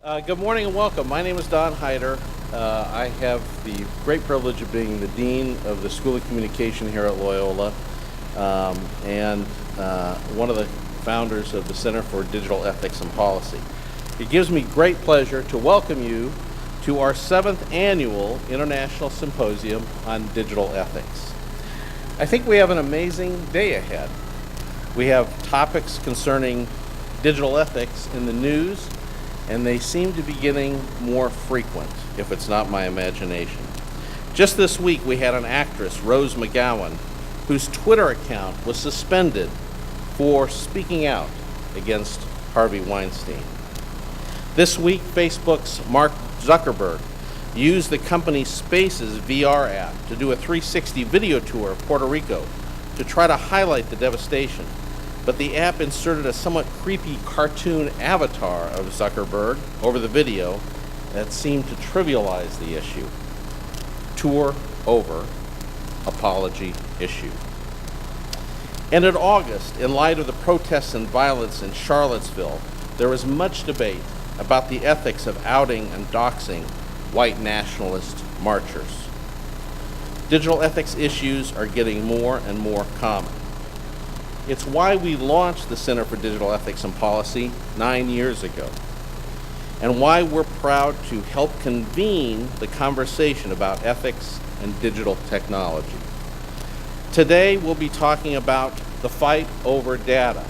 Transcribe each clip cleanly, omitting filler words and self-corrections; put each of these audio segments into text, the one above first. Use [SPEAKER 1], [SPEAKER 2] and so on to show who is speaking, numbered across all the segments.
[SPEAKER 1] Good morning and welcome. My name is Don Hyder. I have the great privilege of being the Dean of the School of Communication here at Loyola and one of the founders of the Center for Digital Ethics and Policy. It gives me great pleasure to welcome you to our 7th annual International Symposium on Digital Ethics. I think we have an amazing day ahead. We have topics concerning digital ethics in the news, and they seem to be getting more frequent, if it's not my imagination. Just this week, we had an actress, Rose McGowan, whose Twitter account was suspended for speaking out against Harvey Weinstein. This week, Facebook's Mark Zuckerberg used the company's Spaces VR app to do a 360 video tour of Puerto Rico to try to highlight the devastation. But the app inserted a somewhat creepy cartoon avatar of Zuckerberg over the video that seemed to trivialize the issue. Tour over, apology issued. And in August, in light of the protests and violence in Charlottesville, there was much debate about the ethics of outing and doxing white nationalist marchers. Digital ethics issues are getting more and more common. It's why we launched the Center for Digital Ethics and Policy 9 years ago, and why we're proud to help convene the conversation about ethics and digital technology. Today, we'll be talking about the fight over data,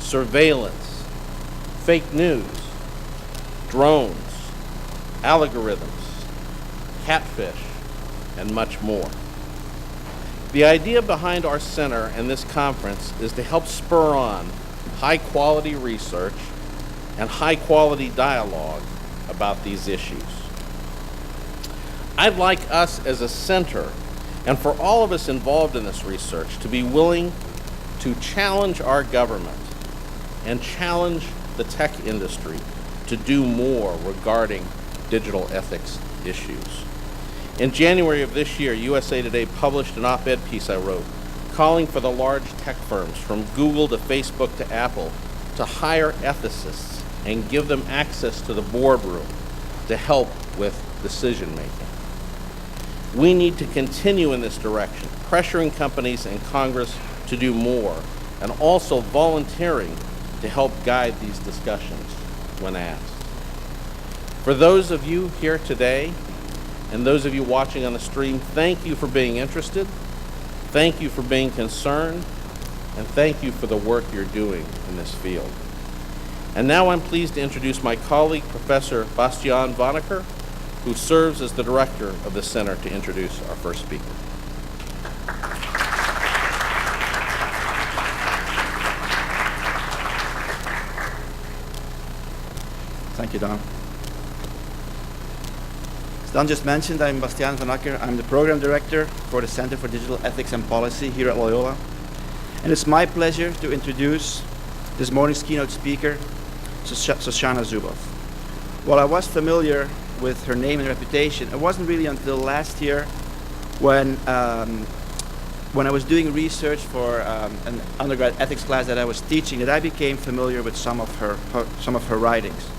[SPEAKER 1] surveillance, fake news, drones, algorithms, catfish, and much more. The idea behind our center and this conference is to help spur on high-quality research and high-quality dialogue about these issues. I'd like us as a center, and for all of us involved in this research, to be willing to challenge our government and challenge the tech industry to do more regarding digital ethics issues. In January of this year, USA Today published an op-ed piece I wrote calling for the large tech firms, from Google to Facebook to Apple, to hire ethicists and give them access to the boardroom to help with decision making. We need to continue in this direction, pressuring companies and Congress to do more, and also volunteering to help guide these discussions when asked. For those of you here today, and those of you watching on the stream, thank you for being interested, thank you for being concerned, and thank you for the work you're doing in this field. And now I'm pleased to introduce my colleague, Professor Bastian, who serves as the director of the center, to introduce our first speaker.
[SPEAKER 2] Thank you, Don. Don just mentioned, I'm Bastian van Akker. I'm the program director for the Center for Digital Ethics and Policy here at Loyola. And it's my pleasure to introduce this morning's keynote speaker, Shoshana Zuboff. While I was familiar with her name and reputation, it wasn't really until last year when I was doing research for an undergrad ethics class that I was teaching that I became familiar with some of her writings.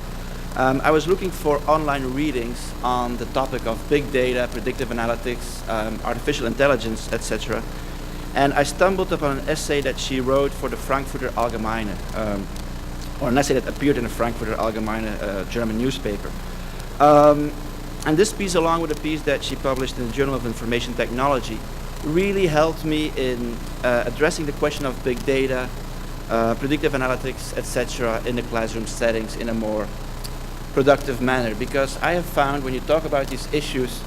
[SPEAKER 2] I was looking for online readings on the topic of big data, predictive analytics, artificial intelligence, etc. And I stumbled upon an essay that she wrote for the Frankfurter Allgemeine, or an essay that appeared in the Frankfurter Allgemeine German newspaper. And this piece, along with a piece that she published in the Journal of Information Technology, really helped me in addressing the question of big data, predictive analytics, etc. in the classroom settings in a more productive manner, because I have found when you talk about these issues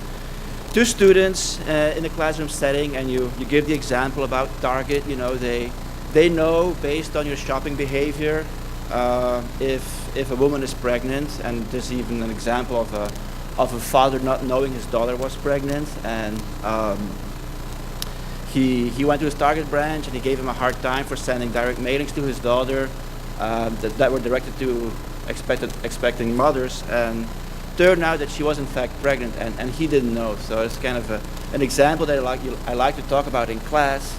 [SPEAKER 2] to students in a classroom setting and you give the example about Target, you know, they know based on your shopping behavior if a woman is pregnant, and there's even an example of a father not knowing his daughter was pregnant, and he went to his Target branch and he gave him a hard time for sending direct mailings to his daughter that were directed to expecting mothers, and turned out that she was in fact pregnant, and he didn't know. So it's kind of an example that I like to talk about in class.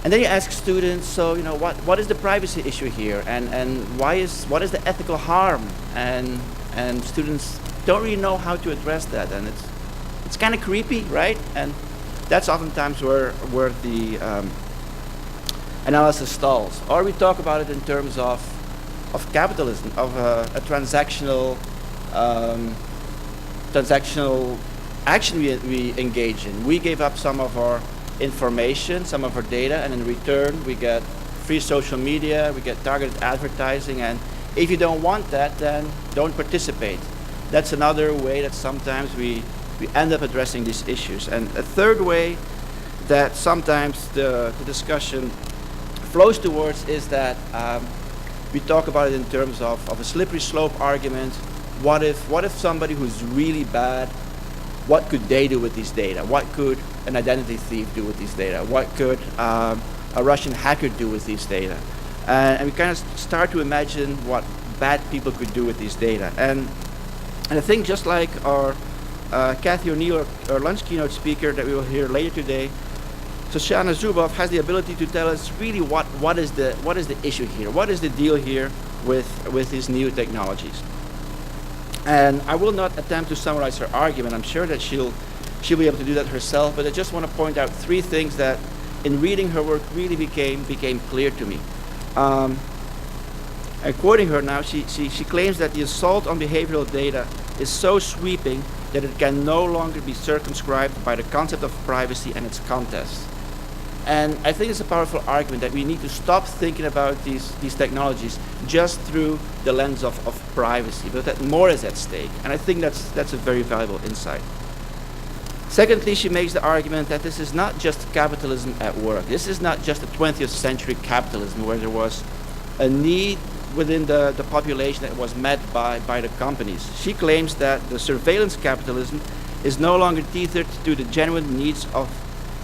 [SPEAKER 2] And then you ask students, so what is the privacy issue here, and what is the ethical harm? And And students don't really know how to address that, and it's kind of creepy, right? And that's oftentimes where the analysis stalls. Or we talk about it in terms of capitalism, of a transactional action we engage in. We gave up some of our information, some of our data, and in return we get free social media, we get targeted advertising, and if you don't want that, then don't participate. That's another way that sometimes we end up addressing these issues. And a third way that sometimes the discussion flows towards is that we talk about it in terms of a slippery slope argument. What if somebody who's really bad, what could they do with these data? What could an identity thief do with these data? What could a Russian hacker do with these data? And we kind of start to imagine what bad people could do with these data. And I think just like our Kathy O'Neill, our lunch keynote speaker that we will hear later today, Shoshana Zuboff has the ability to tell us really what is the issue here, what is the deal here with these new technologies. And I will not attempt to summarize her argument. I'm sure that she'll be able to do that herself, but I just want to point out three things that in reading her work really became clear to me. And quoting her now, she claims that the assault on behavioral data is so sweeping that it can no longer be circumscribed by the concept of privacy and its contests. And I think it's a powerful argument that we need to stop thinking about these technologies just through the lens of privacy, but that more is at stake. And I think that's a very valuable insight. Secondly, she makes the argument that this is not just capitalism at work. This is not just a 20th century capitalism where there was a need within the population that was met by the companies. She claims that the surveillance capitalism is no longer tethered to the genuine needs of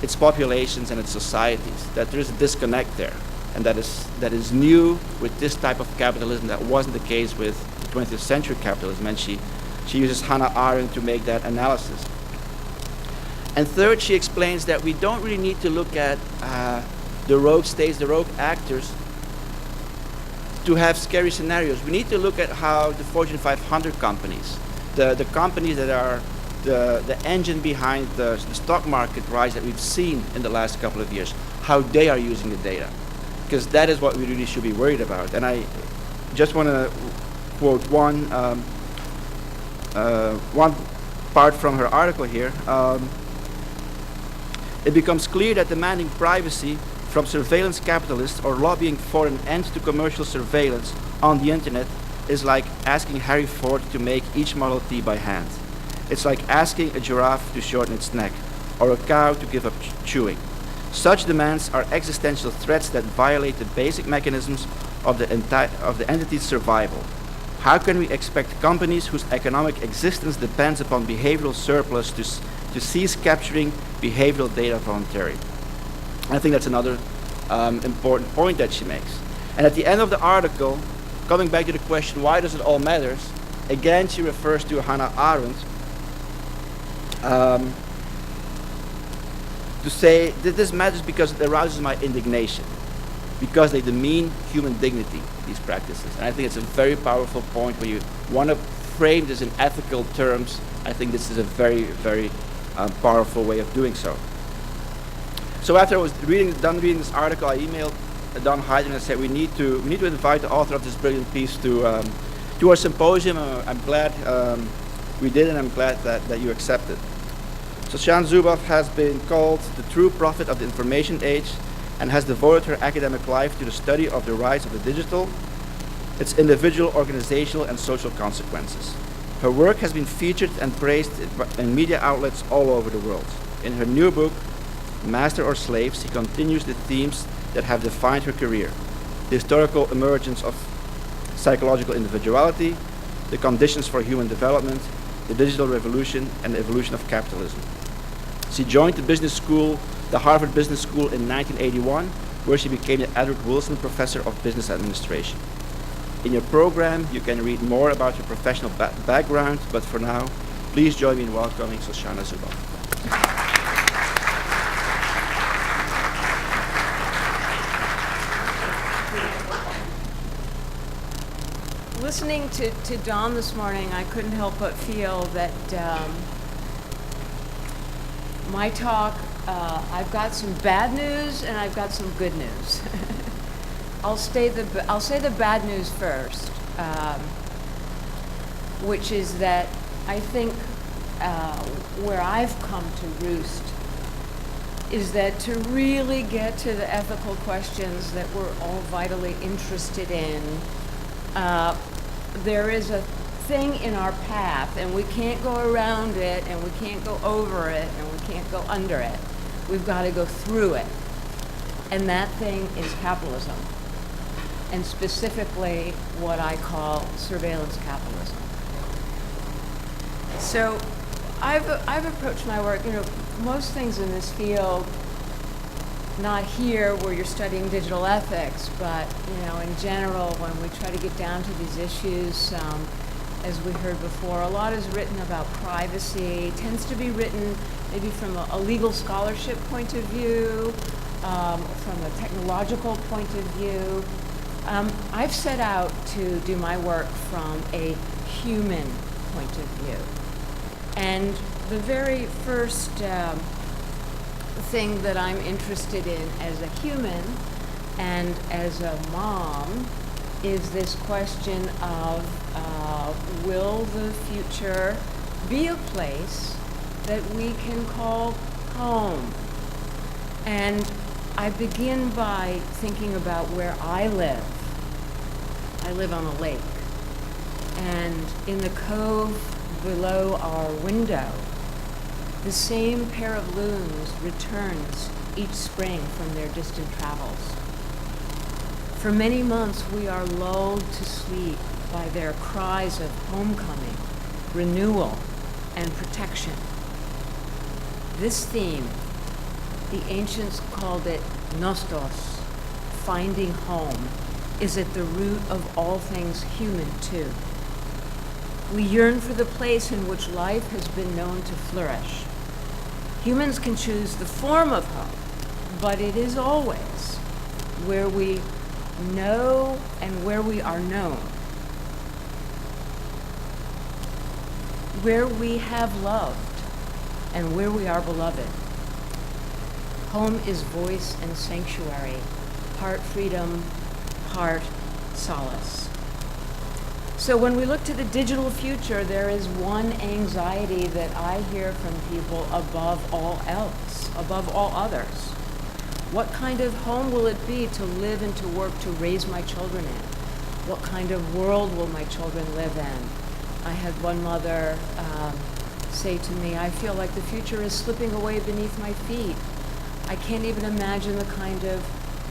[SPEAKER 2] its populations and its societies, that there is a disconnect there, and that is new with this type of capitalism that wasn't the case with the 20th century capitalism, and she uses Hannah Arendt to make that analysis. And third, she explains that we don't really need to look at the rogue states, the rogue actors, to have scary scenarios. We need to look at how the Fortune 500 companies, the companies that are the engine behind the stock market rise that we've seen in the last couple of years, how they are using the data. Because that is what we really should be worried about. And I just want to quote one part from her article here. It becomes clear that demanding privacy from surveillance capitalists or lobbying for an end to commercial surveillance on the internet is like asking Harry Ford to make each Model T by hand. It's like asking a giraffe to shorten its neck or a cow to give up chewing. Such demands are existential threats that violate the basic mechanisms of the entity's survival. How can we expect companies whose economic existence depends upon behavioral surplus to cease capturing behavioral data voluntarily? I think that's another important point that she makes. And at the end of the article, coming back to the question, why does it all matter? Again, she refers to Hannah Arendt to say that this matters because it arouses my indignation, because they demean human dignity, these practices. And I think it's a very powerful point when you want to frame this in ethical terms. I think this is a very, very powerful way of doing so. So after I was done reading this article, I emailed Don Hyder and I said we need to invite the author of this brilliant piece to our symposium. I'm glad we did, and I'm glad that you accepted. Shoshana Zuboff has been called the true prophet of the information age and has devoted her academic life to the study of the rise of the digital, its individual, organizational, and social consequences. Her work has been featured and praised in media outlets all over the world. In her new book, Master or Slave, she continues the themes that have defined her career: the historical emergence of psychological individuality, the conditions for human development, the digital revolution, and the evolution of capitalism. She joined the Harvard Business School in 1981, where she became the Edward Wilson Professor of Business Administration. In your program, you can read more about her professional background, but for now, please join me in welcoming Shoshana Zuboff.
[SPEAKER 3] listening to Don this morning, I couldn't help but feel that my talk, I've got some bad news and I've got some good news. I'll say the bad news first, which is that I think where I've come to roost is that to really get to the ethical questions that we're all vitally interested in, there is a thing in our path, and we can't go around it, and we can't go over it, and we can't go under it. We've got to go through it. And that thing is capitalism, and specifically what I call surveillance capitalism. So I've approached my work, most things in this field, not here where you're studying digital ethics, but in general, when we try to get down to these issues, as we heard before, a lot is written about privacy, tends to be written maybe from a legal scholarship point of view, from a technological point of view. I've set out to do my work from a human point of view. And the very first thing that I'm interested in as a human and as a mom is this question of will the future be a place that we can call home? And I begin by thinking about where I live. I live on a lake, and in the cove below our window, the same pair of loons returns each spring from their distant travels. For many months, we are lulled to sleep by their cries of homecoming, renewal, and protection. This theme, the ancients called it nostos, finding home, is at the root of all things human too. We yearn for the place in which life has been known to flourish. Humans can choose the form of home, but it is always where we know and where we are known, where we have loved and where we are beloved. Home is voice and sanctuary, part freedom, part solace. So when we look to the digital future, there is one anxiety that I hear from people above all else, above all others. What kind of home will it be to live and to work to raise my children in? What kind of world will my children live in? I had one mother say to me, I feel like the future is slipping away beneath my feet. I can't even imagine the kind of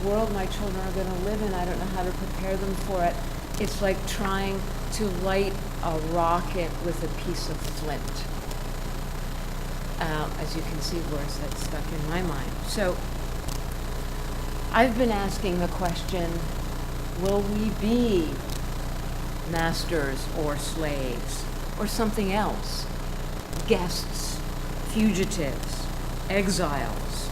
[SPEAKER 3] world my children are going to live in. I don't know how to prepare them for it. It's like trying to light a rocket with a piece of flint. As you can see, words that stuck in my mind. So I've been asking the question, will we be masters or slaves or something else? Guests, fugitives, exiles,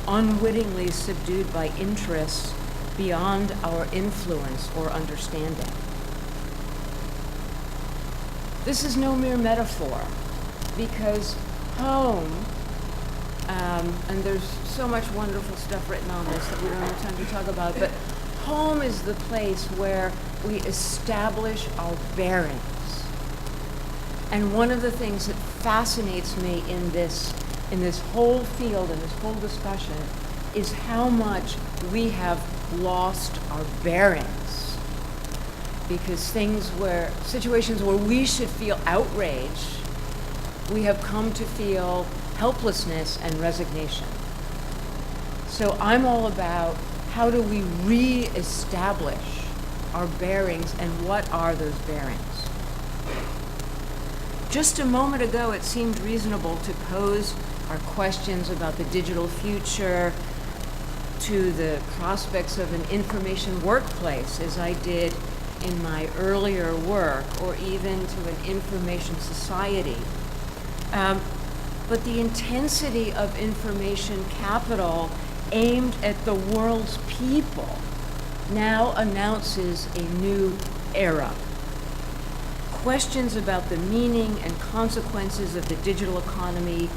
[SPEAKER 3] unwittingly subdued by interests beyond our influence or understanding. This is no mere metaphor, because home, and there's so much wonderful stuff written on this that we don't have time to talk about, but home is the place where we establish our bearings. And one of the things that fascinates me in this whole field, in this whole discussion, is how much we have lost our bearings. Because situations where we should feel outrage, we have come to feel helplessness and resignation. So I'm all about how do we re-establish our bearings, and what are those bearings? Just a moment ago, it seemed reasonable to pose our questions about the digital future to the prospects of an information workplace, as I did in my earlier work, or even to an information society. But the intensity of information capital aimed at the world's people now announces a new era. questions about the meaning and consequences of the digital economy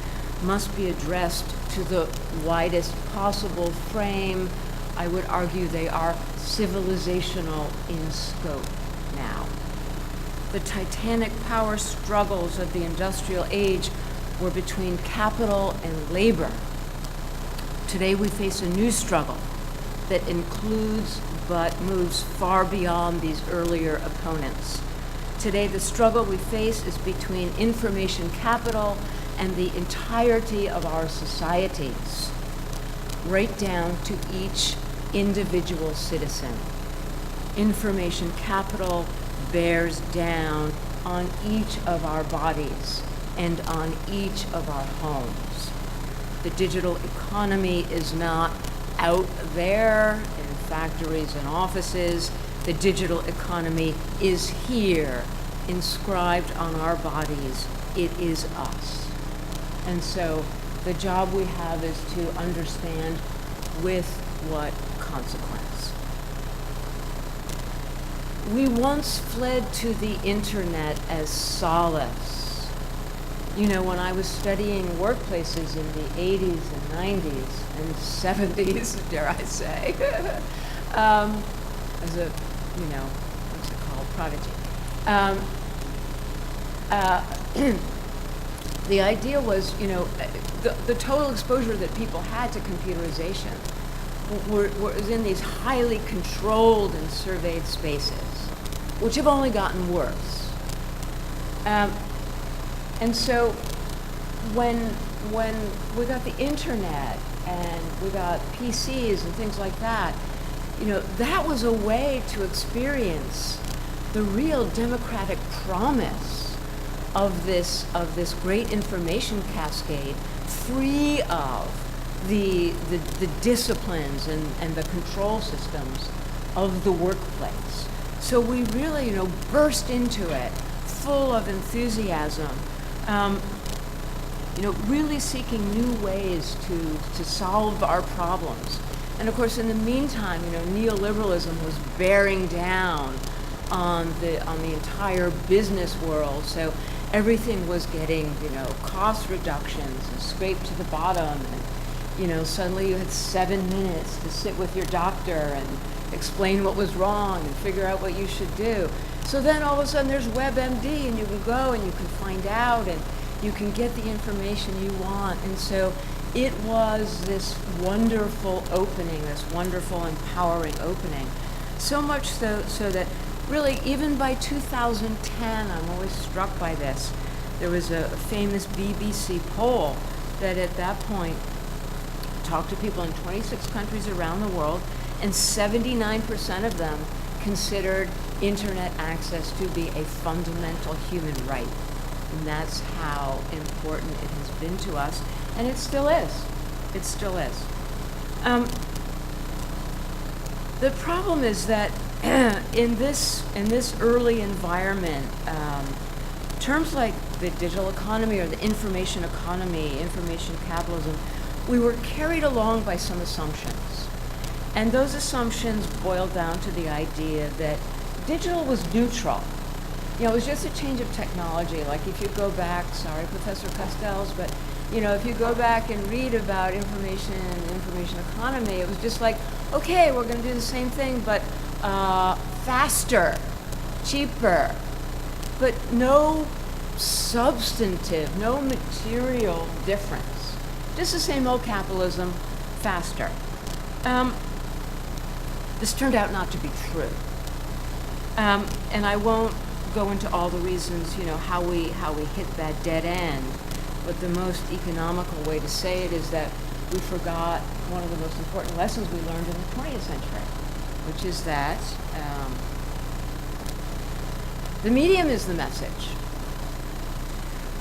[SPEAKER 3] must be addressed to the widest possible frame. I would argue they are civilizational in scope now. The titanic power struggles of the industrial age were between capital and labor. Today we face a new struggle that includes but moves far beyond these earlier opponents. Today the struggle we face is between information capital and the entirety of our societies, right down to each individual citizen. Information capital bears down on each of our bodies and on each of our homes. The digital economy is not out there in factories and offices. The digital economy is here, inscribed on our bodies. It is us. And so the job we have is to understand with what consequence. We once fled to the internet as solace. You know, when I was studying workplaces in the 80s and 90s and 70s, dare I say, as a, what's it called, prodigy. The idea was, the total exposure that people had to computerization was in these highly controlled and surveyed spaces, which have only gotten worse. And so when we got the internet and we got PCs and things like that, that was a way to experience the real democratic promise of this great information cascade, free of the disciplines and the control systems of the workplace. So we really, burst into it full of enthusiasm, really seeking new ways to solve our problems. And of course, in the meantime, neoliberalism was bearing down on the entire business world. So everything was getting, cost reductions and scraped to the bottom. And, suddenly you had 7 minutes to sit with your doctor and explain what was wrong and figure out what you should do. So then all of a sudden there's WebMD, and you can go and you can find out and you can get the information you want. And so it was this wonderful opening, this wonderful empowering opening. So much so that really, even by 2010, I'm always struck by this. There was a famous BBC poll that at that point talked to people in 26 countries around the world, and 79% of them considered internet access to be a fundamental human right. And that's how important it has been to us, and it still is. It still is. The problem is that in this early environment, terms like the digital economy or the information economy, information capitalism, we were carried along by some assumptions. And those assumptions boiled down to the idea that digital was neutral. It was just a change of technology. Like if you go back, sorry, Professor Castells, but if you go back and read about information and information economy, it was just like, okay, we're going to do the same thing, but faster, cheaper, but no substantive, no material difference. Just the same old capitalism, faster. This turned out not to be true. And I won't go into all the reasons, how we hit that dead end. But the most economical way to say it is that we forgot one of the most important lessons we learned in the 20th century, which is that the medium is the message.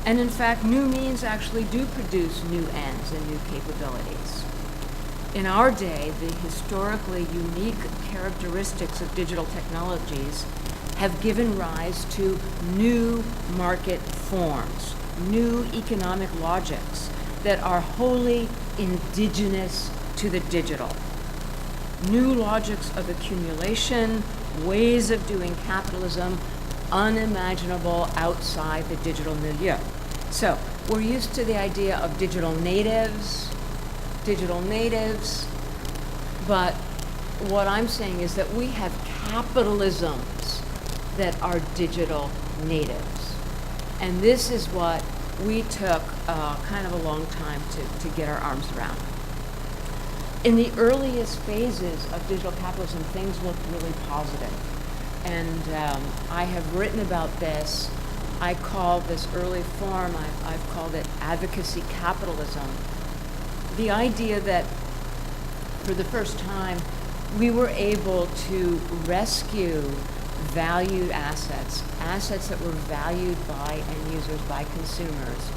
[SPEAKER 3] And in fact, new means actually do produce new ends and new capabilities. In our day, the historically unique characteristics of digital technologies have given rise to new market forms, new economic logics that are wholly indigenous to the digital. New logics of accumulation, ways of doing capitalism, unimaginable outside the digital milieu. So we're used to the idea of digital natives, but what I'm saying is that we have capitalisms that are digital natives. And this is what we took kind of a long time to get our arms around. In the earliest phases of digital capitalism, things looked really positive. And I have written about this. I call this early form, I've called it advocacy capitalism. The idea that for the first time, we were able to rescue valued assets that were valued by end users, by consumers,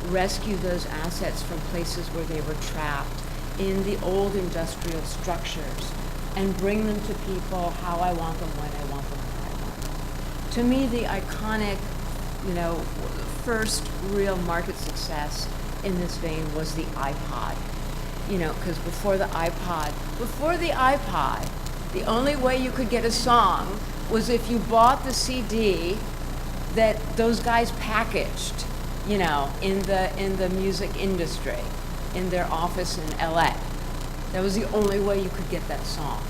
[SPEAKER 3] rescue those assets from places where they were trapped in the old industrial structures and bring them to people how I want them, when I want them, where I want them. To me, the iconic, first real market success in this vein was the iPod. Because before the iPod, the only way you could get a song was if you bought the CD that those guys packaged, in the music industry, in their office in LA. That was the only way you could get that song.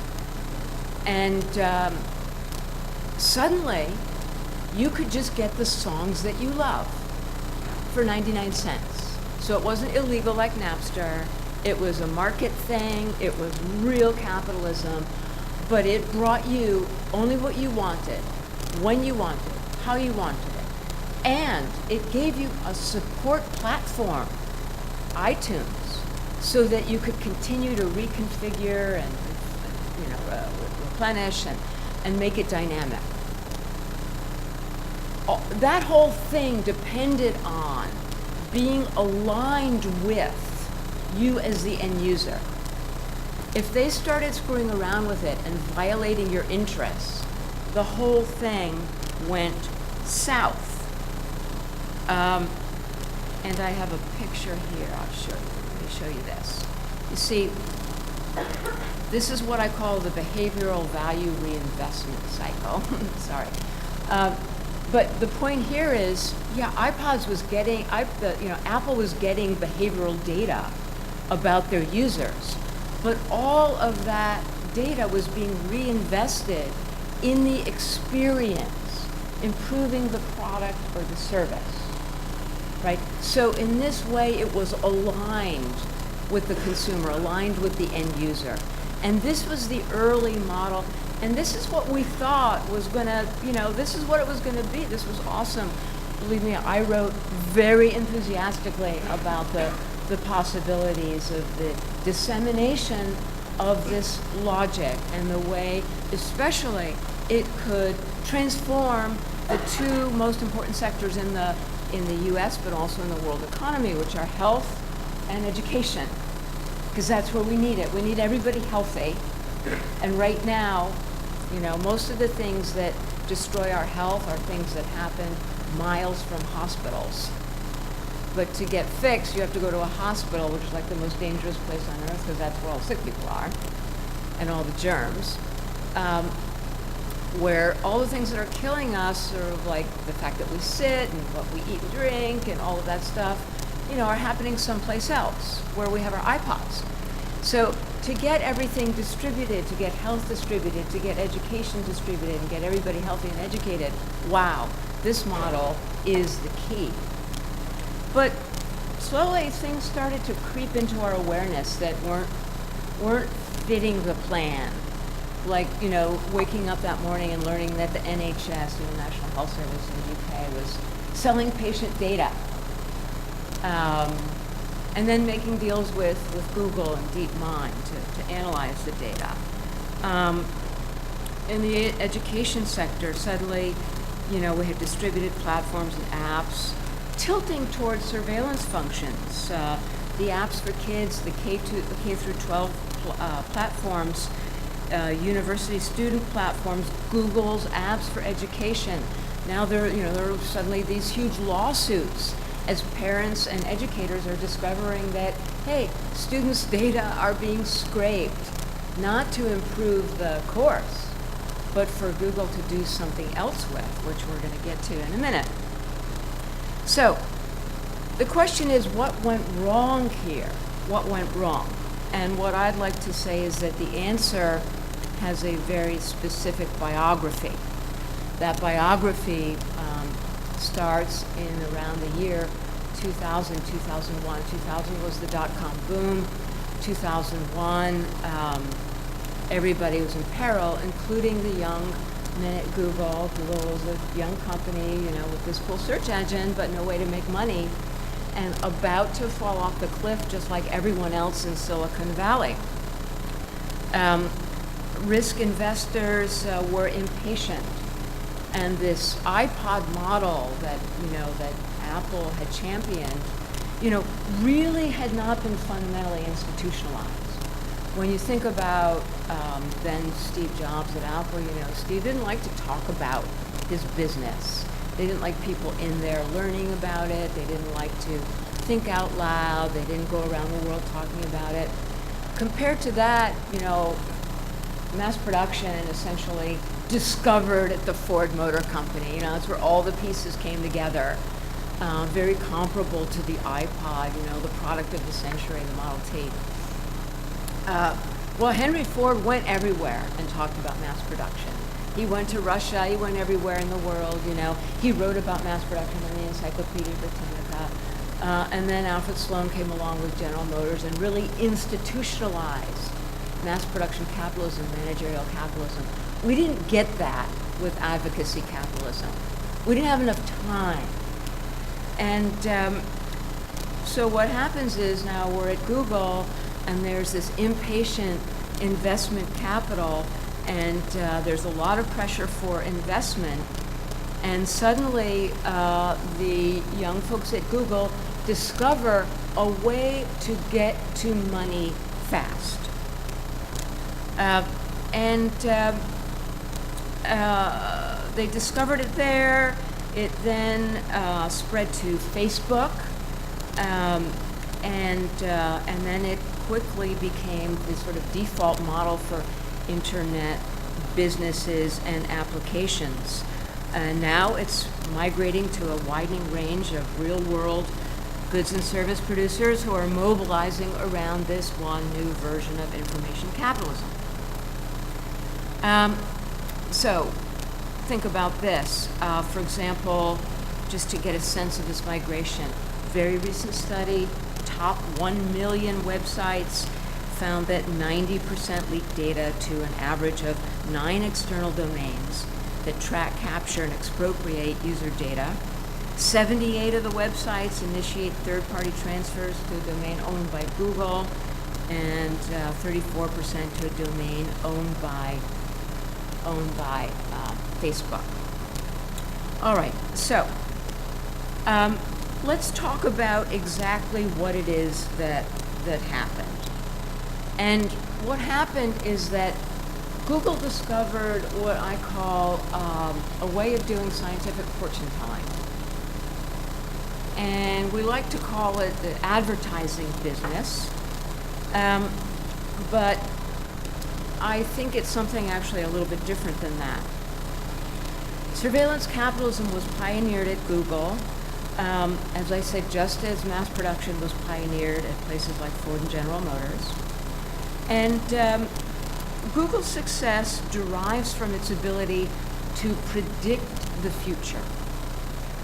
[SPEAKER 3] And suddenly, you could just get the songs that you love for 99 cents. So it wasn't illegal like Napster. It was a market thing. It was real capitalism. But it brought you only what you wanted, when you wanted, how you wanted it. And it gave you a support platform, iTunes, so that you could continue to reconfigure and replenish and make it dynamic. That whole thing depended on being aligned with you as the end user. If they started screwing around with it and violating your interests, the whole thing went south. And I have a picture here. I'll show you. Let me show you this. You see, this is what I call the behavioral value reinvestment cycle. Sorry. But the point here is, iPods was getting, Apple was getting behavioral data about their users, but all of that data was being reinvested in the experience, improving the product or the service, right? So in this way, it was aligned with the consumer, aligned with the end user. And this was the early model. And this is what we thought was gonna, this is what it was gonna be. This was awesome. Believe me, I wrote very enthusiastically about the possibilities of the dissemination of this logic and the way, especially, it could transform the two most important sectors in the US, but also in the world economy, which are health and education. Because that's where we need it. We need everybody healthy. And right now, most of the things that destroy our health are things that happen miles from hospitals. But to get fixed, you have to go to a hospital, which is like the most dangerous place on earth, because that's where all sick people are, and all the germs. Where all the things that are killing us, sort of like the fact that we sit and what we eat and drink and all of that stuff, are happening someplace else, where we have our iPods. So to get everything distributed, to get health distributed, to get education distributed, and get everybody healthy and educated, wow, this model is the key. But slowly things started to creep into our awareness that weren't fitting the plan. Like, waking up that morning and learning that the NHS, the National Health Service in the UK, was selling patient data. And then making deals with Google and DeepMind to analyze the data. In the education sector, suddenly, we had distributed platforms and apps tilting towards surveillance functions. The apps for kids, the K through 12 platforms, university student platforms, Google's apps for education. Now there are suddenly these huge lawsuits as parents and educators are discovering that, hey, students' data are being scraped, not to improve the course, but for Google to do something else with, which we're going to get to in a minute. So the question is, what went wrong here? What went wrong? And what I'd like to say is that the answer has a very specific biography. That biography starts in around the year 2000, 2001. 2000 was the dot-com boom. 2001, everybody was in peril, including the young men at Google. Google was a young company, with this cool search engine, but no way to make money, and about to fall off the cliff just like everyone else in Silicon Valley. Risk investors were impatient, and this iPod model that Apple had championed, really had not been fundamentally institutionalized. When you think about then Steve Jobs at Apple, Steve didn't like to talk about his business. They didn't like people in there learning about it. They didn't like to think out loud. They didn't go around the world talking about it. Compared to that, mass production essentially discovered at the Ford Motor Company. It's where all the pieces came together. Very comparable to the iPod, the product of the century, the Model T. Well, Henry Ford went everywhere and talked about mass production. He went to Russia, he went everywhere in the world, He wrote about mass production in the Encyclopedia Britannica. And then Alfred Sloan came along with General Motors and really institutionalized mass production capitalism, managerial capitalism. We didn't get that with advocacy capitalism. We didn't have enough time. And so what happens is now we're at Google, and there's this impatient investment capital, and there's a lot of pressure for investment. And suddenly the young folks at Google discover a way to get to money fast. They discovered it there. It then spread to Facebook, and then it quickly became the sort of default model for internet businesses and applications. And now it's migrating to a widening range of real-world goods and service producers who are mobilizing around this one new version of information capitalism. So think about this. For example, just to get a sense of this migration, very recent study, top 1 million websites found that 90% leak data to an average of 9 external domains that track, capture, and expropriate user data. 78 of the websites initiate third-party transfers to a domain owned by Google, and 34% to a domain owned by Facebook. All right, so let's talk about exactly what it is that happened. And what happened is that Google discovered what I call a way of doing scientific fortune telling. And we like to call it the advertising business, but I think it's something actually a little bit different than that. Surveillance capitalism was pioneered at Google, as I said, just as mass production was pioneered at places like Ford and General Motors. And Google's success derives from its ability to predict the future,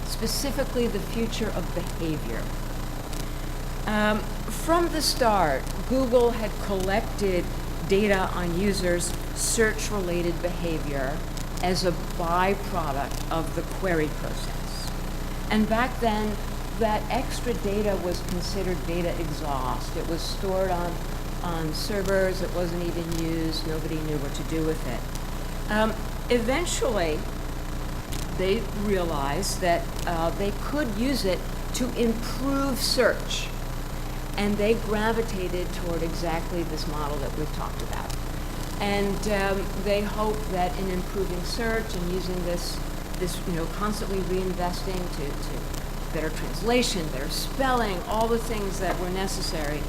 [SPEAKER 3] specifically the future of behavior. From the start, Google had collected data on users' search-related behavior as a byproduct of the query process. And back then, that extra data was considered data exhaust. It was stored on servers, it wasn't even used, nobody knew what to do with it. Eventually, they realized that they could use it to improve search. And they gravitated toward exactly this model that we've talked about. And they hope that in improving search and using this constantly reinvesting to better translation, better spelling, all the things that were necessary,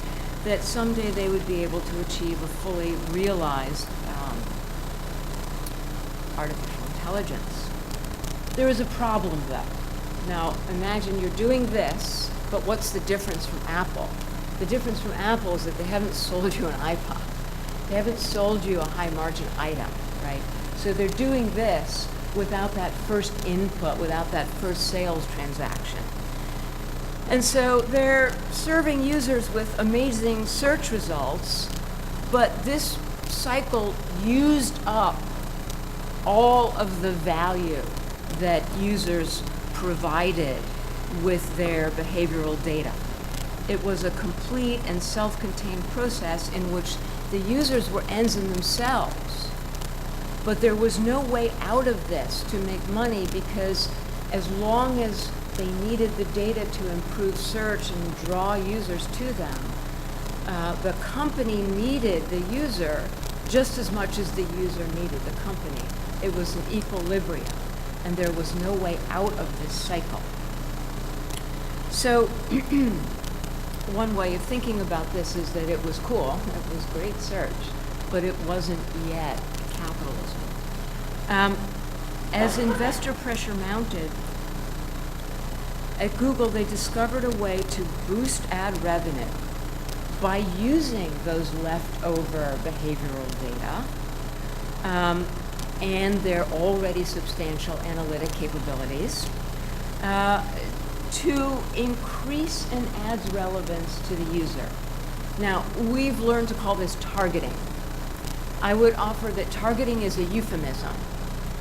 [SPEAKER 3] that someday they would be able to achieve a fully realized artificial intelligence. There is a problem, though. Now, imagine you're doing this, but what's the difference from Apple? The difference from Apple is that they haven't sold you an iPod. They haven't sold you a high-margin item, right? So they're doing this without that first input, without that first sales transaction. And so they're serving users with amazing search results, but this cycle used up all of the value that users provided with their behavioral data. It was a complete and self-contained process in which the users were ends in themselves. But there was no way out of this to make money, because as long as they needed the data to improve search and draw users to them, the company needed the user just as much as the user needed the company. It was an equilibrium, and there was no way out of this cycle. So one way of thinking about this is that it was cool, it was great search, but it wasn't yet capitalism. As investor pressure mounted, at Google they discovered a way to boost ad revenue by using those leftover behavioral data and their already substantial analytic capabilities to increase an ad's relevance to the user. Now, we've learned to call this targeting. I would offer that targeting is a euphemism,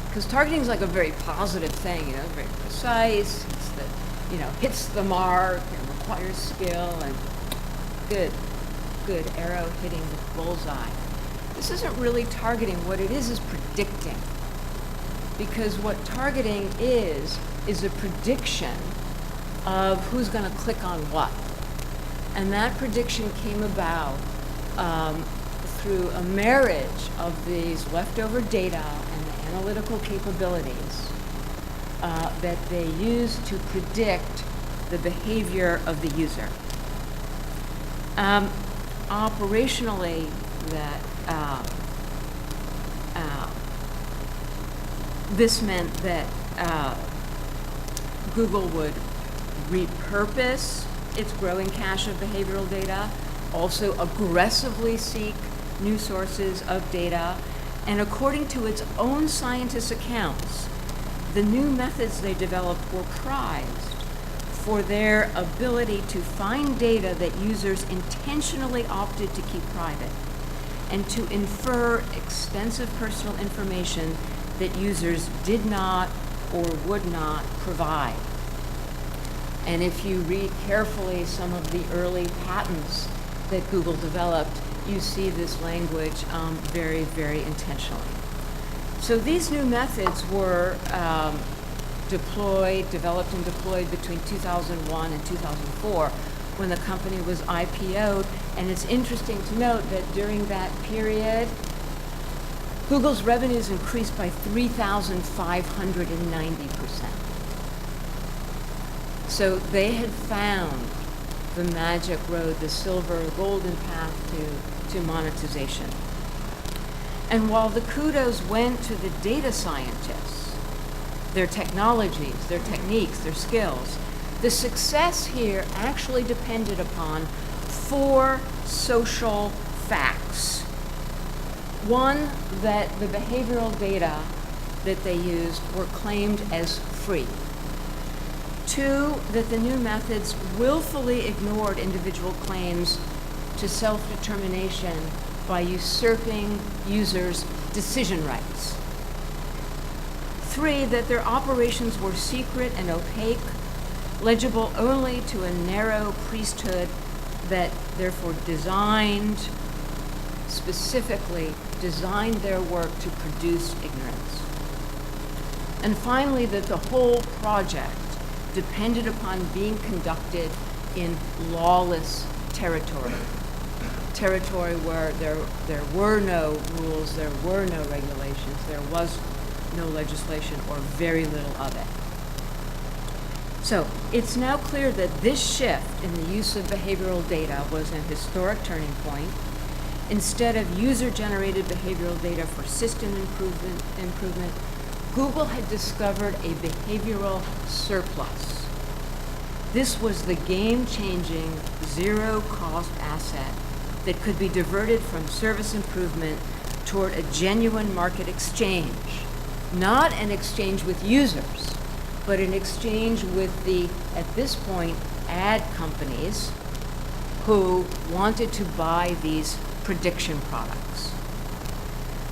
[SPEAKER 3] because targeting is like a very positive thing, you know, very precise, it's the, you know, hits the mark and requires skill and good arrow hitting the bullseye. This isn't really targeting. What it is predicting. Because what targeting is a prediction of who's going to click on what. And that prediction came about through a marriage of these leftover data and the analytical capabilities that they use to predict the behavior of the user. Operationally, this meant that Google would repurpose its growing cache of behavioral data, also aggressively seek new sources of data, and according to its own scientists' accounts, the new methods they developed were prized for their ability to find data that users intentionally opted to keep private and to infer extensive personal information that users did not or would not provide. And if you read carefully some of the early patents that Google developed, you see this language very, very intentionally. So these new methods were developed and deployed between 2001 and 2004 when the company was IPO'd. And it's interesting to note that during that period, Google's revenues increased by 3,590%. So they had found the magic road, the silver golden path to monetization. And while the kudos went to the data scientists, their technologies, their techniques, their skills, the success here actually depended upon 4 social facts. One, that the behavioral data that they used were claimed as free. 2, that the new methods willfully ignored individual claims to self-determination by usurping users' decision rights. 3, that their operations were secret and opaque, legible only to a narrow priesthood that therefore specifically designed their work to produce ignorance. And finally, that the whole project depended upon being conducted in lawless territory where there were no rules, there were no regulations, there was no legislation or very little of it. So it's now clear that this shift in the use of behavioral data was a historic turning point. Instead of user-generated behavioral data for system improvement, Google had discovered a behavioral surplus. This was the game-changing, zero-cost asset that could be diverted from service improvement toward a genuine market exchange. Not an exchange with users, but an exchange with the, at this point, ad companies who wanted to buy these prediction products.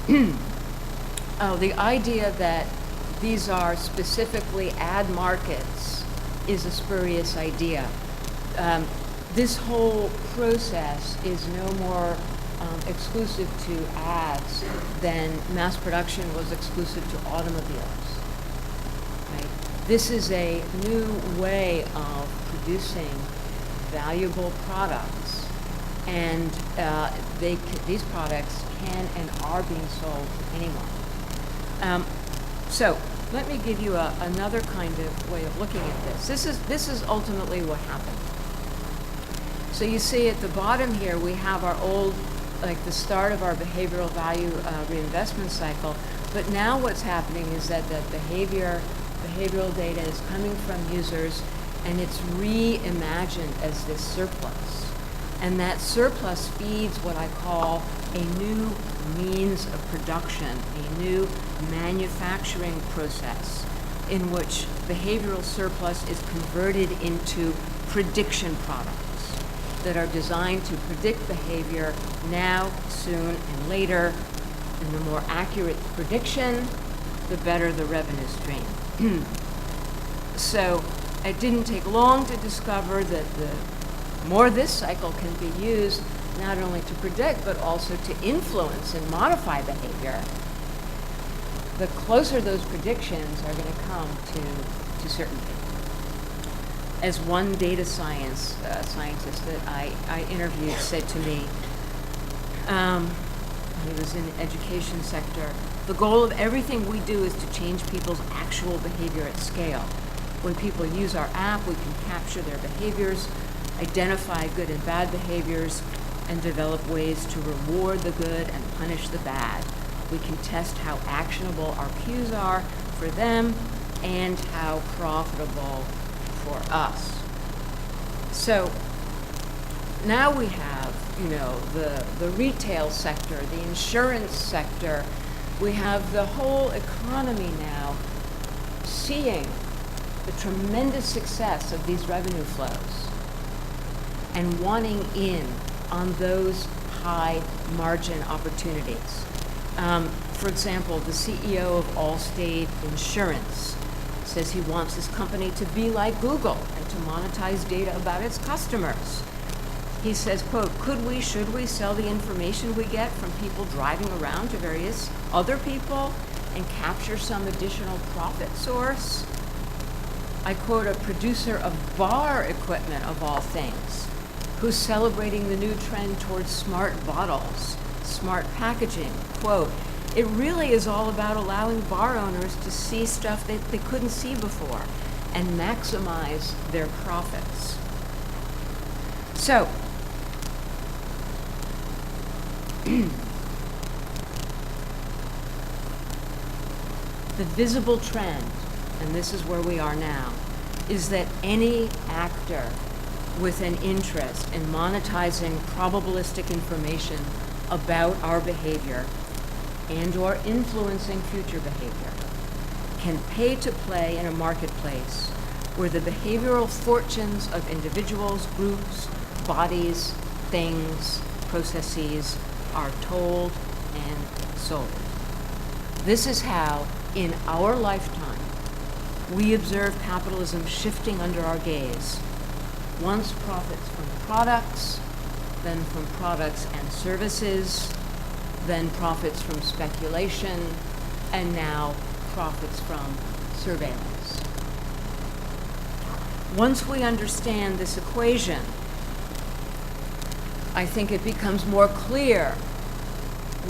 [SPEAKER 3] The idea that these are specifically ad markets is a spurious idea. This whole process is no more exclusive to ads than mass production was exclusive to automobiles. Right? This is a new way of producing valuable products, and these products can and are being sold to anyone. So let me give you another kind of way of looking at this. This is ultimately what happened. So you see at the bottom here, we have our old, like the start of our behavioral value reinvestment cycle. But now what's happening is that behavioral data is coming from users, and it's reimagined as this surplus. And that surplus feeds what I call a new means of production, a new manufacturing process in which behavioral surplus is converted into prediction products that are designed to predict behavior now, soon, and later. And the more accurate the prediction, the better the revenue stream. So it didn't take long to discover that the more this cycle can be used not only to predict, but also to influence and modify behavior, the closer those predictions are going to come to certainty. As one data scientist that I interviewed said to me, he was in the education sector, the goal of everything we do is to change people's actual behavior at scale. When people use our app, we can capture their behaviors, identify good and bad behaviors, and develop ways to reward the good and punish the bad. We can test how actionable our cues are for them and how profitable for us. So now we have, the retail sector, the insurance sector. We have the whole economy now seeing the tremendous success of these revenue flows and wanting in on those high margin opportunities. For example, the CEO of Allstate Insurance says he wants his company to be like Google and to monetize data about its customers. He says, quote, should we sell the information we get from people driving around to various other people and capture some additional profit source? I quote a producer of bar equipment, of all things, who's celebrating the new trend towards smart bottles, smart packaging. Quote, it really is all about allowing bar owners to see stuff that they couldn't see before and maximize their profits. So, the visible trend, and this is where we are now, is that any actor with an interest in monetizing probabilistic information about our behavior and or influencing future behavior can pay to play in a marketplace where the behavioral fortunes of individuals, groups, bodies, things, processes are told and sold. This is how, in our lifetime, we observe capitalism shifting under our gaze. Once profits from products, then from products and services, then profits from speculation, and now profits from surveillance. Once we understand this equation, I think it becomes more clear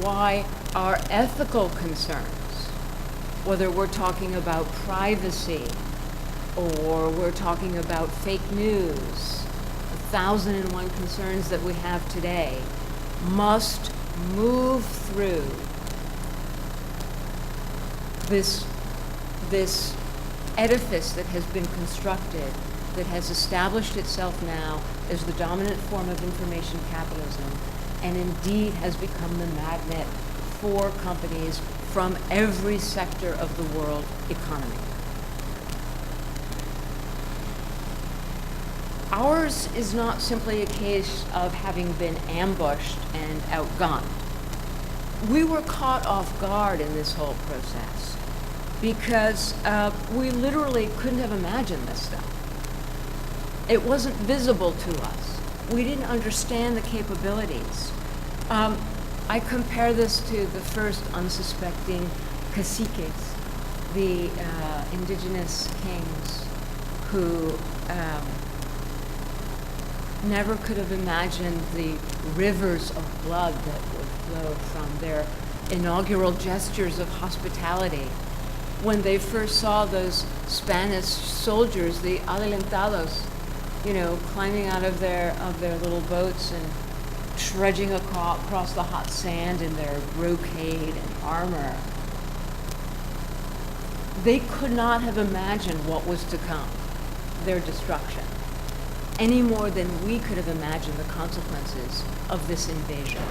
[SPEAKER 3] why our ethical concerns, whether we're talking about privacy or we're talking about fake news, 1,001 concerns that we have today, must move through this edifice that has been constructed, that has established itself now as the dominant form of information capitalism, and indeed has become the magnet for companies from every sector of the world economy. Ours is not simply a case of having been ambushed and outgunned. We were caught off guard in this whole process because we literally couldn't have imagined this stuff. It wasn't visible to us. We didn't understand the capabilities. I compare this to the first unsuspecting caciques, the indigenous kings who never could have imagined the rivers of blood that would flow from their inaugural gestures of hospitality. When they first saw those Spanish soldiers, the adelantados, climbing out of their little boats and trudging across the hot sand in their brocade and armor, they could not have imagined what was to come, their destruction, any more than we could have imagined the consequences of this invasion.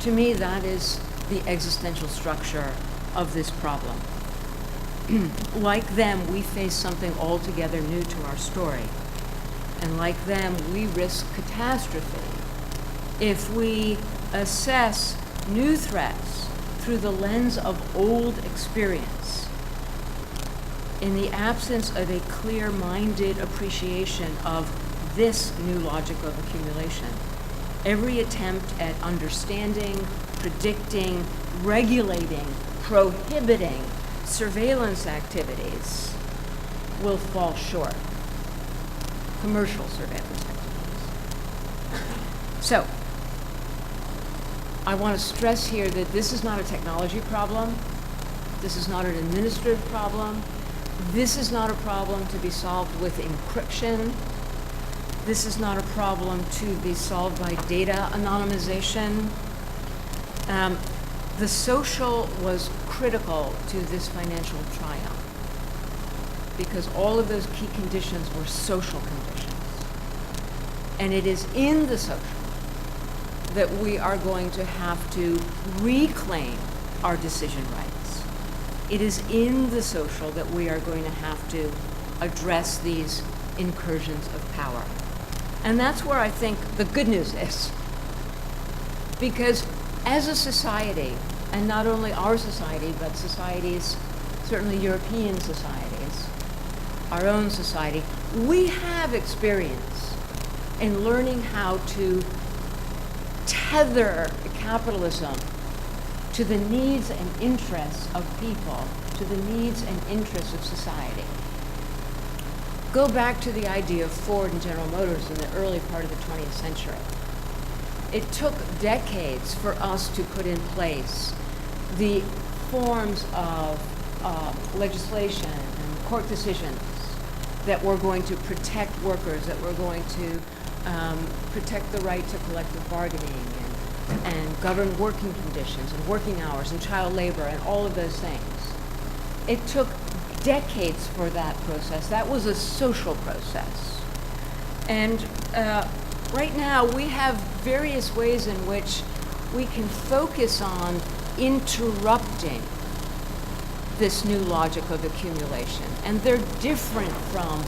[SPEAKER 3] To me, that is the existential structure of this problem. Like them, we face something altogether new to our story. And like them, we risk catastrophe if we assess new threats through the lens of old experience, in the absence of a clear-minded appreciation of this new logic of accumulation. Every attempt at understanding, predicting, regulating, prohibiting surveillance activities will fall short. Commercial surveillance activities. So, I want to stress here that this is not a technology problem. This is not an administrative problem. This is not a problem to be solved with encryption. This is not a problem to be solved by data anonymization. The social was critical to this financial triumph because all of those key conditions were social conditions. And it is in the social that we are going to have to reclaim our decision rights. It is in the social that we are going to have to address these incursions of power. And that's where I think the good news is. Because as a society, and not only our society, but societies, certainly European societies, our own society, we have experience in learning how to tether capitalism to the needs and interests of people, to the needs and interests of society. Go back to the idea of Ford and General Motors in the early part of the 20th century. It took decades for us to put in place the forms of legislation and court decisions that were going to protect workers, that were going to protect the right to collective bargaining and govern working conditions and working hours and child labor and all of those things. It took decades for that process. That was a social process. And right now we have various ways in which we can focus on interrupting this new logic of accumulation. And they're different from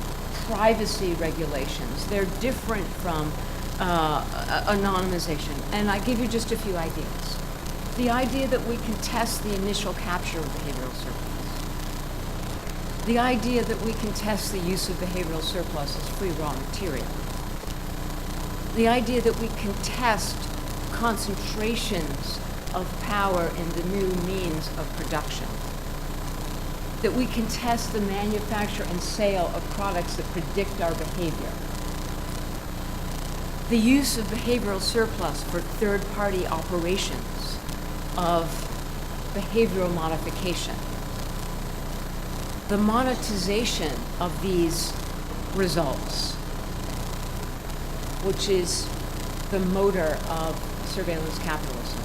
[SPEAKER 3] privacy regulations. They're different from anonymization. And I give you just a few ideas. The idea that we can test the initial capture of behavioral surplus. The idea that we can test the use of behavioral surplus as free raw material. The idea that we can test concentrations of power in the new means of production. That we can test the manufacture and sale of products that predict our behavior. The use of behavioral surplus for third-party operations of behavioral modification. The monetization of these results, which is the motor of surveillance capitalism.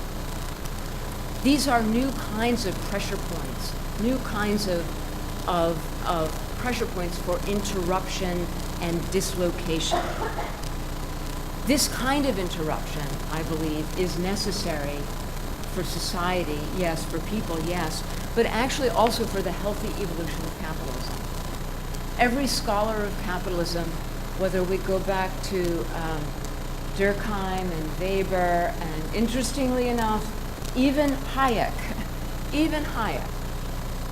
[SPEAKER 3] These are new kinds of pressure points, new kinds of pressure points for interruption and dislocation. This kind of interruption, I believe, is necessary for society, yes, for people, yes, but actually also for the healthy evolution of capitalism. Every scholar of capitalism, whether we go back to Durkheim and Weber, and interestingly enough, even Hayek,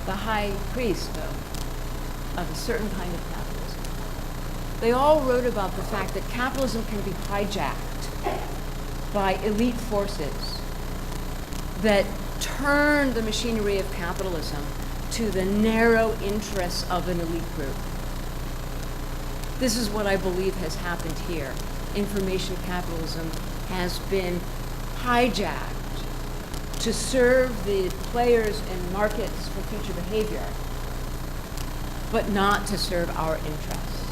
[SPEAKER 3] the high priest of a certain kind of capitalism, they all wrote about the fact that capitalism can be hijacked by elite forces that turn the machinery of capitalism to the narrow interests of an elite group. This is what I believe has happened here. Information capitalism has been hijacked to serve the players in markets for future behavior, but not to serve our interests.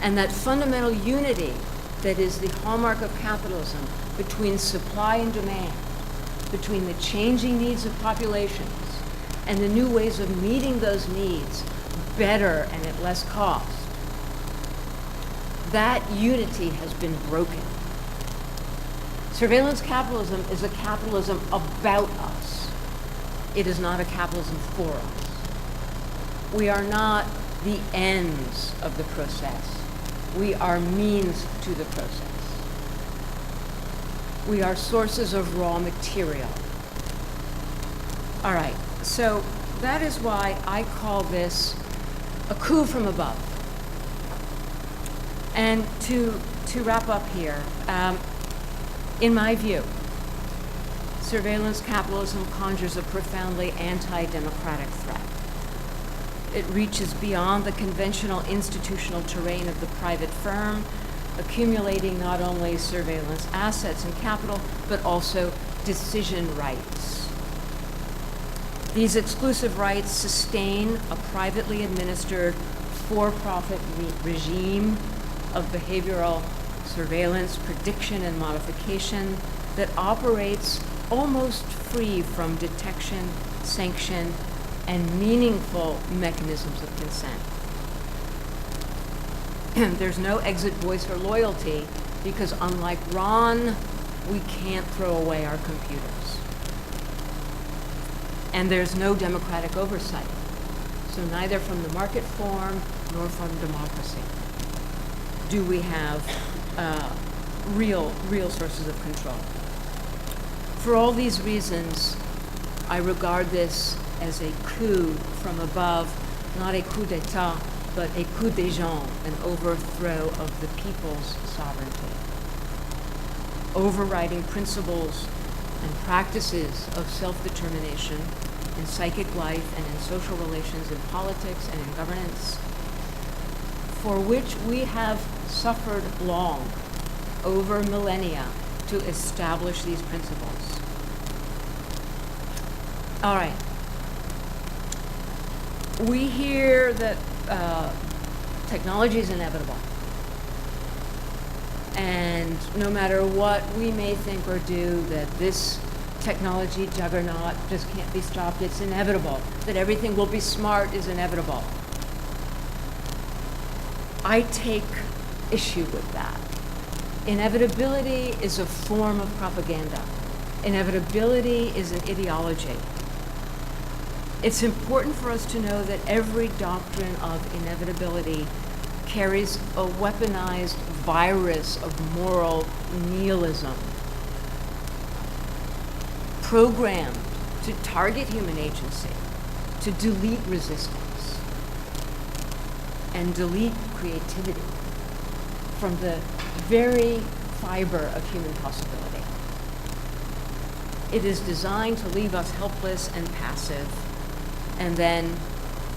[SPEAKER 3] And that fundamental unity that is the hallmark of capitalism between supply and demand, between the changing needs of populations and the new ways of meeting those needs better and at less cost, that unity has been broken. Surveillance capitalism is a capitalism about us. It is not a capitalism for us. We are not the ends of the process. We are means to the process. We are sources of raw material. All right, so that is why I call this a coup from above. And to wrap up here, in my view, surveillance capitalism conjures a profoundly anti-democratic threat. It reaches beyond the conventional institutional terrain of the private firm, accumulating not only surveillance assets and capital, but also decision rights. These exclusive rights sustain a privately administered for-profit regime of behavioral surveillance, prediction, and modification that operates almost free from detection, sanction, and meaningful mechanisms of consent. There's no exit voice or loyalty because, unlike Ron, we can't throw away our computers. And there's no democratic oversight, so neither from the market form nor from democracy do we have real sources of control. For all these reasons, I regard this as a coup from above, not a coup d'etat, but a coup des gens, an overthrow of the people's sovereignty. Overriding principles and practices of self-determination in psychic life and in social relations, in politics and in governance, for which we have suffered long, over millennia, to establish these principles. All right. We hear that technology is inevitable. And no matter what we may think or do, that this technology juggernaut just can't be stopped, it's inevitable. That everything will be smart is inevitable. I take issue with that. Inevitability is a form of propaganda. Inevitability is an ideology. It's important for us to know that every doctrine of inevitability carries a weaponized virus of moral nihilism, programmed to target human agency, to delete resistance, and delete creativity from the very fiber of human possibility. It is designed to leave us helpless and passive, and then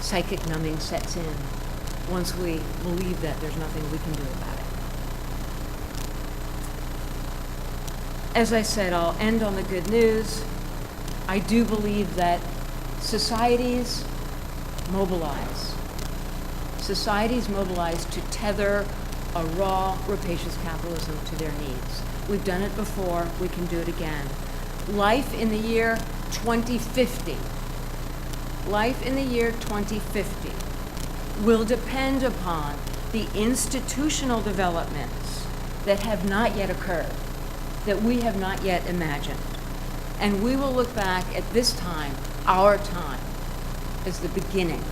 [SPEAKER 3] psychic numbing sets in once we believe that there's nothing we can do about it. As I said, I'll end on the good news. I do believe that societies mobilize. Societies mobilize to tether a raw, rapacious capitalism to their needs. We've done it before, we can do it again. Life in the year 2050, life in the year 2050 will depend upon the institutional developments that have not yet occurred, that we have not yet imagined. And we will look back at this time, our time, as the beginning,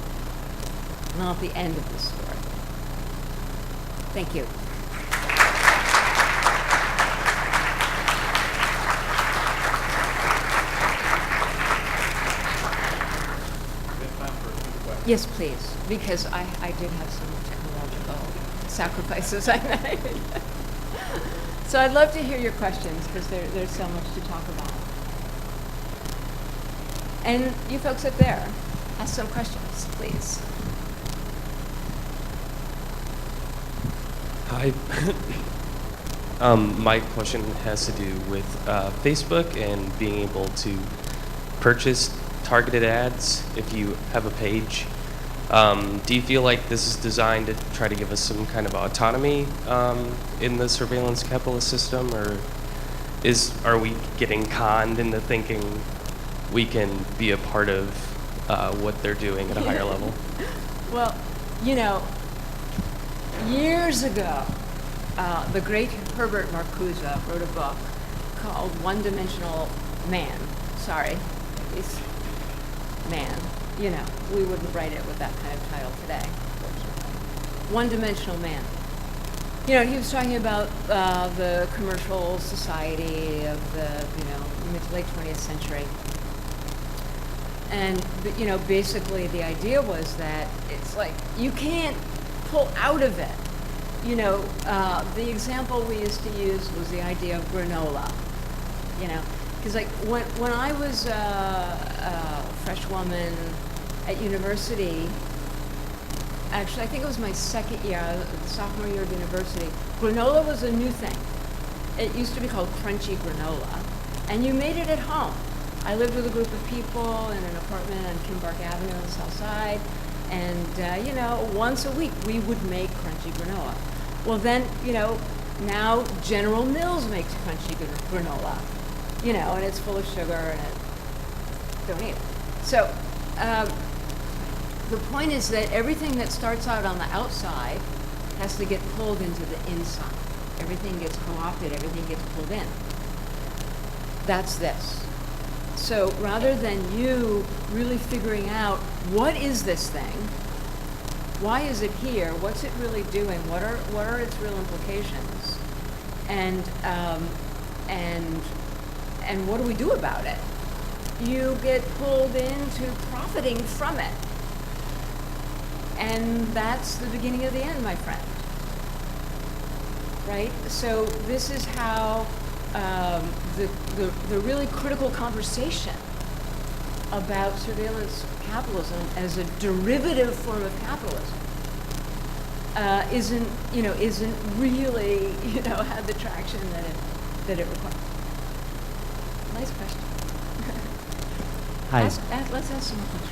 [SPEAKER 3] not the end of this story. Thank you. Yes, please, because I did have some technological sacrifices I made. So I'd love to hear your questions, because there's so much to talk about. And you folks up there, ask some questions, please.
[SPEAKER 4] Hi. My question has to do with Facebook and being able to purchase targeted ads if you have a page. Do you feel like this is designed to try to give us some kind of autonomy in the surveillance capitalist system, or are we getting conned into thinking we can be a part of what they're doing at a higher level?
[SPEAKER 3] Well, you know, years ago, the great Herbert Marcuse wrote a book called One-Dimensional Man. Sorry, it's man. You know, we wouldn't write it with that kind of title today, fortunately. One-Dimensional Man. You know, he was talking about the commercial society of the, mid to late 20th century. And, you know, basically the idea was that it's like you can't pull out of it. You know, the example we used to use was the idea of granola. You know, because like when I was a fresh woman at university, actually I think it was my second year, sophomore year of university, granola was a new thing. It used to be called crunchy granola, and you made it at home. I lived with a group of people in an apartment on Kimbark Avenue on the South Side, and you know, once a week we would make crunchy granola. Well then, you know, now General Mills makes crunchy granola, you know, and it's full of sugar and don't eat it. So the point is that everything that starts out on the outside has to get pulled into the inside. Everything gets co-opted, everything gets pulled in. That's this. So rather than you really figuring out what is this thing, why is it here, what's it really doing, what are its real implications, and what do we do about it? You get pulled into profiting from it. And that's the beginning of the end, my friend. Right? So this is how the really critical conversation about surveillance capitalism as a derivative form of capitalism isn't really, you know, had the traction that it requires. Nice question.
[SPEAKER 5] Hi.
[SPEAKER 3] Let's ask some more questions.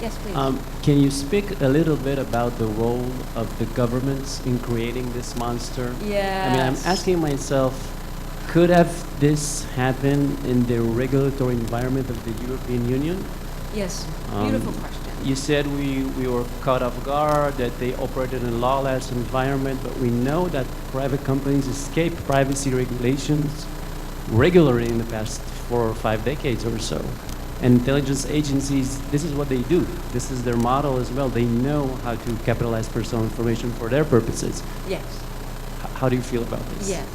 [SPEAKER 3] Yes, please.
[SPEAKER 5] Can you speak a little bit about the role of the governments in creating this monster?
[SPEAKER 3] Yes.
[SPEAKER 5] I mean, I'm asking myself, could have this happen in the regulatory environment of the European Union?
[SPEAKER 3] Yes, beautiful question.
[SPEAKER 5] You said we were caught off guard, that they operated in a lawless environment, but we know that private companies escape privacy regulations regularly in the past 4 or 5 decades or so. And intelligence agencies, this is what they do. This is their model as well. They know how to capitalize personal information for their purposes.
[SPEAKER 3] Yes.
[SPEAKER 5] How do you feel about this?
[SPEAKER 3] Yes.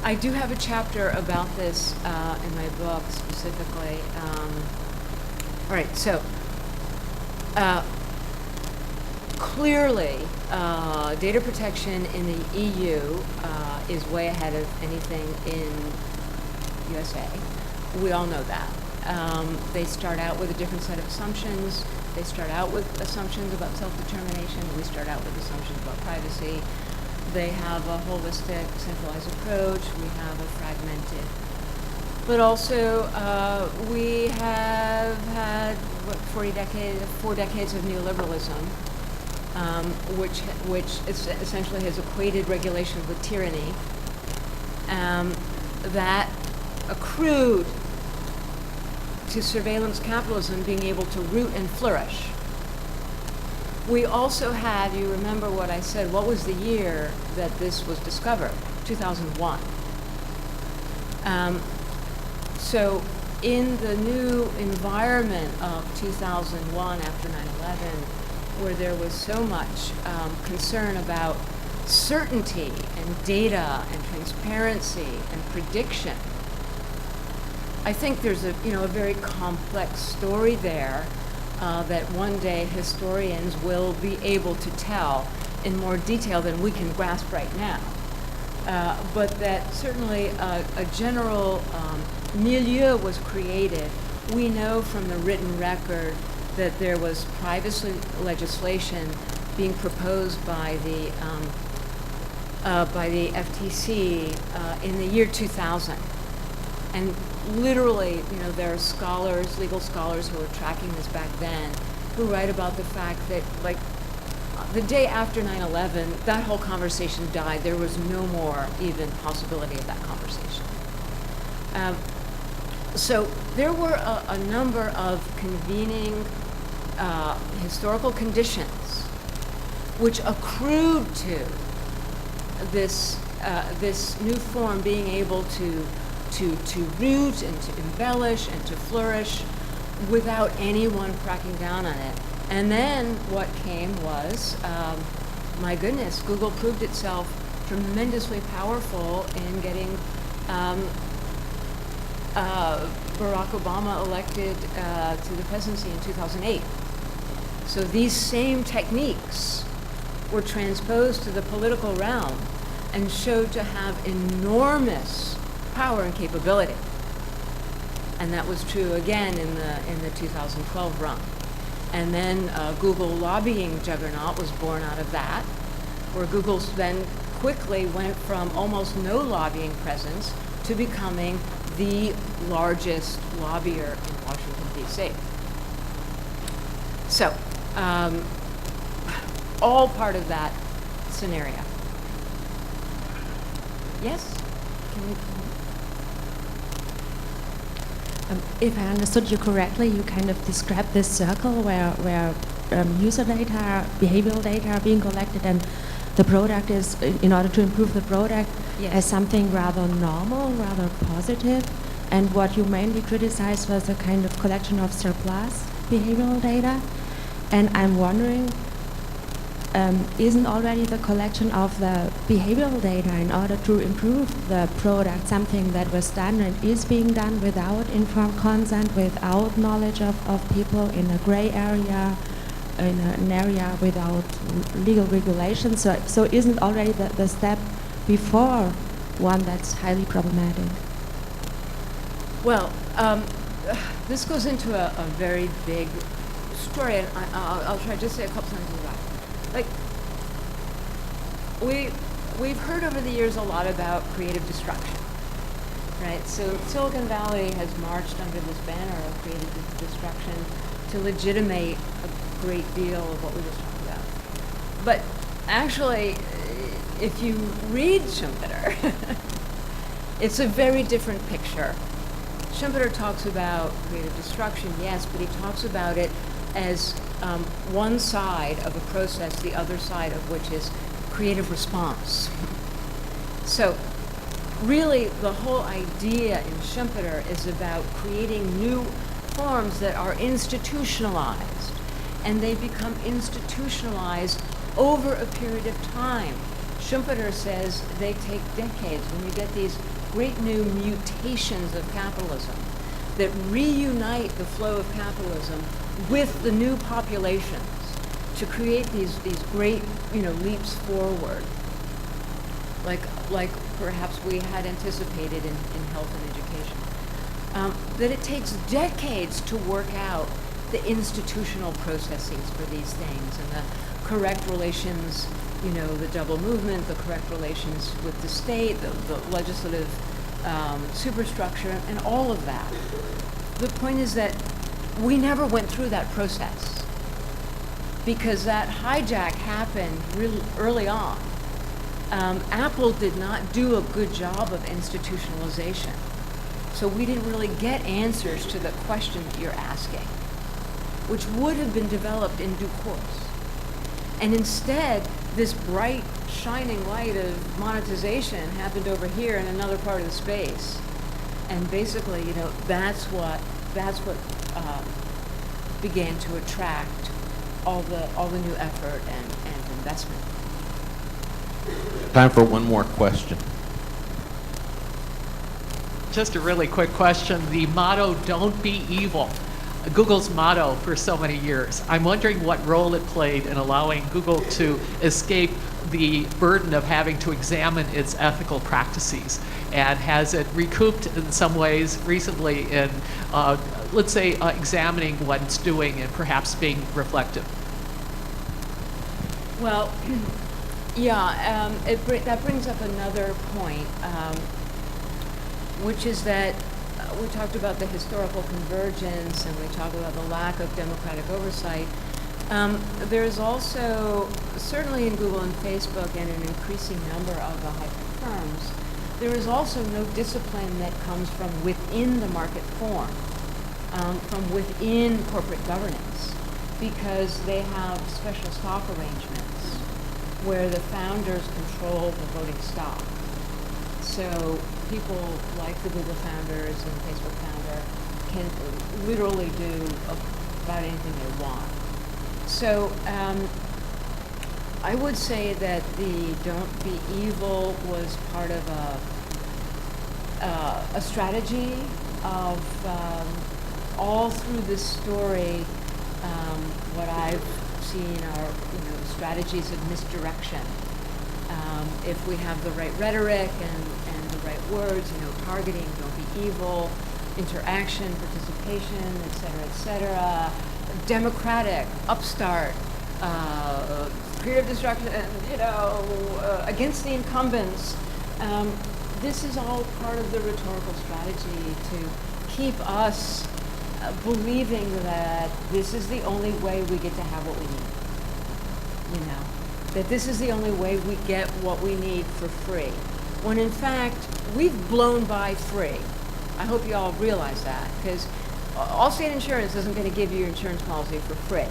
[SPEAKER 3] I do have a chapter about this in my book specifically. All right, so clearly data protection in the EU is way ahead of anything in USA. We all know that. They start out with a different set of assumptions. They start out with assumptions about self-determination. We start out with assumptions about privacy. They have a holistic, centralized approach. We have a fragmented. But also, we have had, 4 decades of neoliberalism. which essentially has equated regulation with tyranny, that accrued to surveillance capitalism being able to root and flourish. We also had, you remember what I said, what was the year that this was discovered? 2001. So in the new environment of 2001 after 9/11, where there was so much concern about certainty and data and transparency and prediction, I think there's a very complex story there that one day historians will be able to tell in more detail than we can grasp right now. But that certainly a general milieu was created. We know from the written record that there was privacy legislation being proposed by the FTC in the year 2000. And literally, there are scholars, legal scholars who were tracking this back then, who write about the fact that, like, the day after 9/11, that whole conversation died. There was no more even possibility of that conversation. So there were a number of convening historical conditions which accrued to this new form being able to root and to embellish and to flourish without anyone cracking down on it. And then what came was, my goodness, Google proved itself tremendously powerful in getting Barack Obama elected to the presidency in 2008. So these same techniques were transposed to the political realm and showed to have enormous power and capability. And that was true again in the 2012 run. And then Google lobbying juggernaut was born out of that, where Google then quickly went from almost no lobbying presence to becoming the largest lobbyer in Washington, D.C. So, all part of that scenario. Yes? Can we?
[SPEAKER 6] If I understood you correctly, you kind of described this circle where user data, behavioral data are being collected, and the product is, in order to improve the product,
[SPEAKER 3] Yes.
[SPEAKER 6] as something rather normal, rather positive. And what you mainly criticized was a kind of collection of surplus behavioral data. And I'm wondering, isn't already the collection of the behavioral data in order to improve the product something that was done and is being done without informed consent, without knowledge of people, in a gray area, in an area without legal regulation? So isn't already the step before one that's highly problematic?
[SPEAKER 3] Well, this goes into a very big story, and I'll try to just say a couple sentences about it. Like, we've heard over the years a lot about creative destruction, right? So Silicon Valley has marched under this banner of creative destruction to legitimate a great deal of what we just talked about. But actually, if you read Schumpeter, it's a very different picture. Schumpeter talks about creative destruction, yes, but he talks about it as one side of a process, the other side of which is creative response. So really the whole idea in Schumpeter is about creating new forms that are institutionalized, and they become institutionalized over a period of time. Schumpeter says they take decades when you get these great new mutations of capitalism that reunite the flow of capitalism with the new populations to create these great, leaps forward, like perhaps we had anticipated in health and education. That it takes decades to work out the institutional processes for these things and the correct relations, the double movement, the correct relations with the state, the legislative superstructure, and all of that. The point is that we never went through that process. because that hijack happened real early on. Apple did not do a good job of institutionalization. So we didn't really get answers to the question that you're asking, which would have been developed in due course. And instead, this bright, shining light of monetization happened over here in another part of the space. And basically, you know, that's what began to attract all the new effort and investment.
[SPEAKER 1] Time for one more question.
[SPEAKER 7] Just a really quick question. The motto, "Don't be evil," Google's motto for so many years. I'm wondering what role it played in allowing Google to escape the burden of having to examine its ethical practices. And has it recouped in some ways recently in, let's say, examining what it's doing and perhaps being reflective?
[SPEAKER 3] Well, yeah, that brings up another point, which is that we talked about the historical convergence and we talked about the lack of democratic oversight. There's also, certainly in Google and Facebook and an increasing number of the high-tech firms, there is also no discipline that comes from within the market form, from within corporate governance, because they have special stock arrangements where the founders control the voting stock. So people like the Google founders and Facebook founder can literally do about anything they want. So I would say that the "Don't Be Evil" was part of a strategy of all through this story. What I've seen are strategies of misdirection. If we have the right rhetoric and the right words, targeting, don't be evil, interaction, participation, et cetera, democratic, upstart, creative destruction, against the incumbents. This is all part of the rhetorical strategy to keep us believing that this is the only way we get to have what we need. That this is the only way we get what we need for free. When in fact, we've blown by free. I hope you all realize that, because Allstate Insurance isn't going to give you your insurance policy for free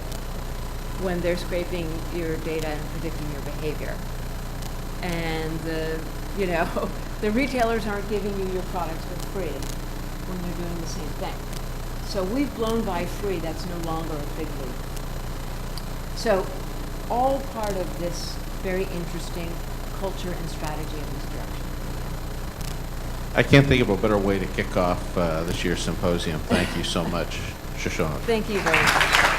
[SPEAKER 3] when they're scraping your data and predicting your behavior. And the retailers aren't giving you your products for free when they're doing the same thing. So we've blown by free. That's no longer a big leap. So all part of this very interesting culture and strategy of misdirection.
[SPEAKER 1] I can't think of a better way to kick off this year's symposium. Thank you so much, Shoshana.
[SPEAKER 3] Thank you very much.